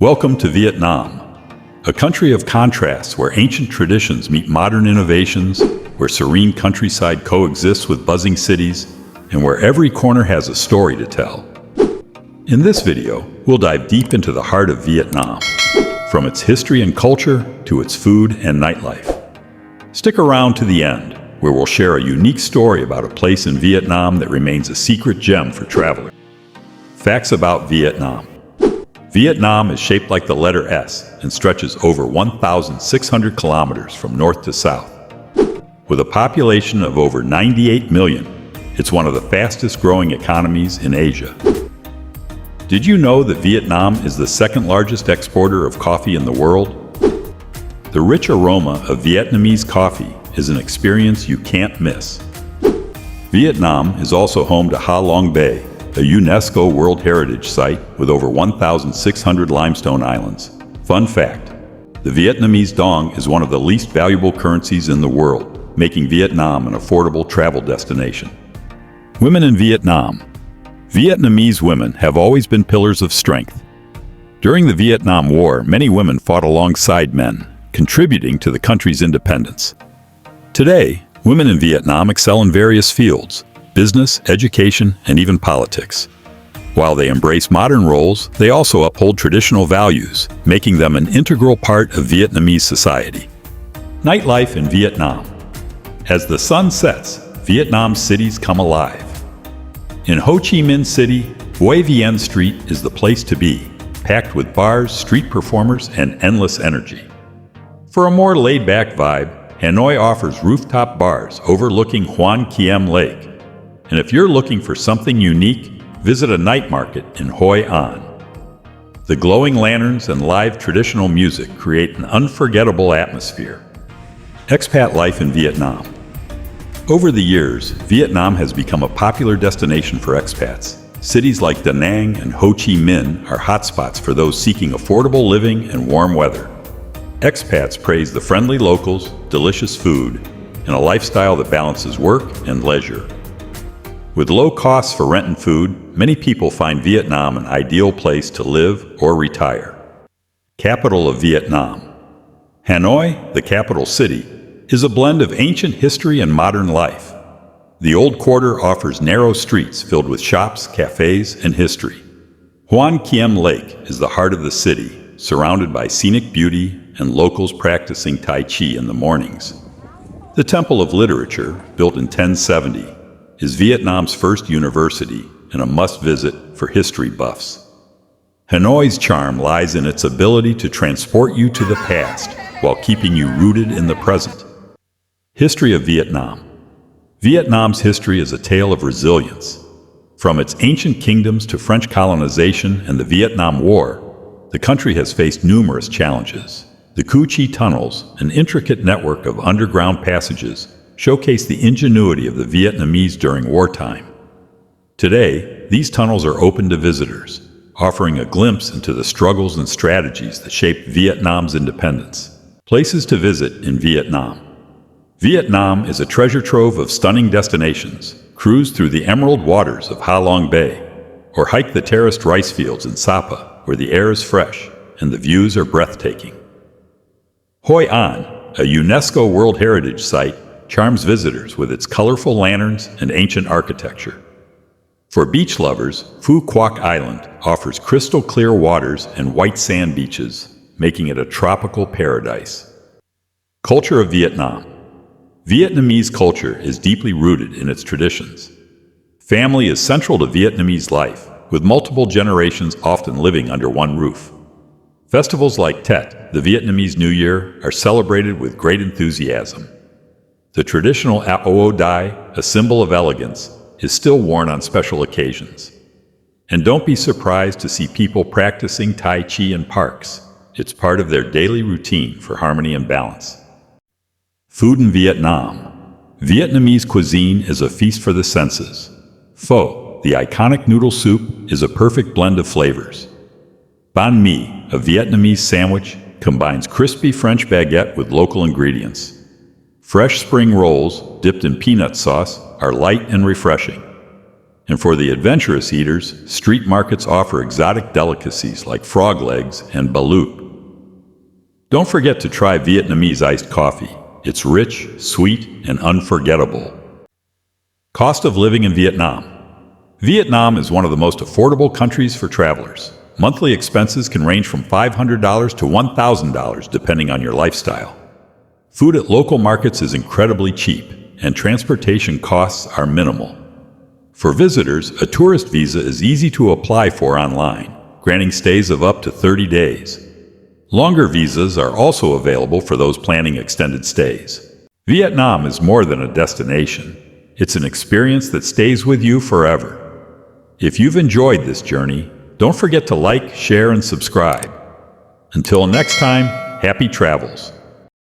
Welcome to Vietnam, a country of contrasts where ancient traditions meet modern innovations, where serene countryside coexists with buzzing cities, and where every corner has a story to tell. In this video, we'll dive deep into the heart of Vietnam, from its history and culture to its food and nightlife. Stick around to the end, where we'll share a unique story about a place in Vietnam that remains a secret gem for travelers. Facts about Vietnam. Vietnam is shaped like the letter S and stretches over 1,600 kilometers from north to south. With a population of over 98 million, it's one of the fastest growing economies in Asia. Did you know that Vietnam is the second largest exporter of coffee in the world? The rich aroma of Vietnamese coffee is an experience you can't miss. Vietnam is also home to Ha Long Bay, a UNESCO World Heritage Site with over 1,600 limestone islands. Fun fact, the Vietnamese dong is one of the least valuable currencies in the world, making Vietnam an affordable travel destination. Women in Vietnam. Vietnamese women have always been pillars of strength. During the Vietnam War, many women fought alongside men, contributing to the country's independence. Today, women in Vietnam excel in various fields: business, education, and even politics. While they embrace modern roles, they also uphold traditional values, making them an integral part of Vietnamese society. Nightlife in Vietnam. As the sun sets, Vietnam's cities come alive. In Ho Chi Minh City, Hoi An Street is the place to be, packed with bars, street performers, and endless energy. For a more laid-back vibe, Hanoi offers rooftop bars overlooking Hoan Kiem Lake. And if you're looking for something unique, visit a night market in Hoi An. The glowing lanterns and live traditional music create an unforgettable atmosphere. Expat life in Vietnam. Over the years, Vietnam has become a popular destination for expats. Cities like Da Nang and Ho Chi Minh are hotspots for those seeking affordable living and warm weather. Expats praise the friendly locals, delicious food, and a lifestyle that balances work and leisure. With low costs for rent and food, many people find Vietnam an ideal place to live or retire. Capital of Vietnam. Hanoi, the capital city, is a blend of ancient history and modern life. The Old Quarter offers narrow streets filled with shops, cafes, and history. Hoan Kiem Lake is the heart of the city, surrounded by scenic beauty and locals practicing Tai Chi in the mornings. The Temple of Literature, built in 1070, is Vietnam's first university and a must-visit for history buffs. Hanoi's charm lies in its ability to transport you to the past while keeping you rooted in the present. History of Vietnam. Vietnam's history is a tale of resilience. From its ancient kingdoms to French colonization and the Vietnam War, the country has faced numerous challenges. The Cu Chi tunnels, an intricate network of underground passages, showcase the ingenuity of the Vietnamese during wartime. Today, these tunnels are open to visitors, offering a glimpse into the struggles and strategies that shaped Vietnam's independence. Places to visit in Vietnam. Vietnam is a treasure trove of stunning destinations. Cruise through the emerald waters of Ha Long Bay, or hike the terraced rice fields in Sapa, where the air is fresh and the views are breathtaking. Hoi An, a UNESCO World Heritage Site, charms visitors with its colorful lanterns and ancient architecture. For beach lovers, Phu Quoc Island offers crystal clear waters and white sand beaches, making it a tropical paradise. Culture of Vietnam. Vietnamese culture is deeply rooted in its traditions. Family is central to Vietnamese life, with multiple generations often living under one roof. Festivals like Tet, the Vietnamese New Year, are celebrated with great enthusiasm. The traditional Ao Dai, a symbol of elegance, is still worn on special occasions. And don't be surprised to see people practicing Tai Chi in parks. It's part of their daily routine for harmony and balance. Food in Vietnam. Vietnamese cuisine is a feast for the senses. Pho, the iconic noodle soup, is a perfect blend of flavors. Banh mi, a Vietnamese sandwich, combines crispy French baguette with local ingredients. Fresh spring rolls, dipped in peanut sauce, are light and refreshing. And for the adventurous eaters, street markets offer exotic delicacies like frog legs and balut. Don't forget to try Vietnamese iced coffee. It's rich, sweet, and unforgettable. Cost of living in Vietnam. Vietnam is one of the most affordable countries for travelers. Monthly expenses can range from $500 to $1,000 depending on your lifestyle. Food at local markets is incredibly cheap, and transportation costs are minimal. For visitors, a tourist visa is easy to apply for online, granting stays of up to 30 days. Longer visas are also available for those planning extended stays. Vietnam is more than a destination. It's an experience that stays with you forever. If you've enjoyed this journey, don't forget to like, share, and subscribe. Until next time, happy travels.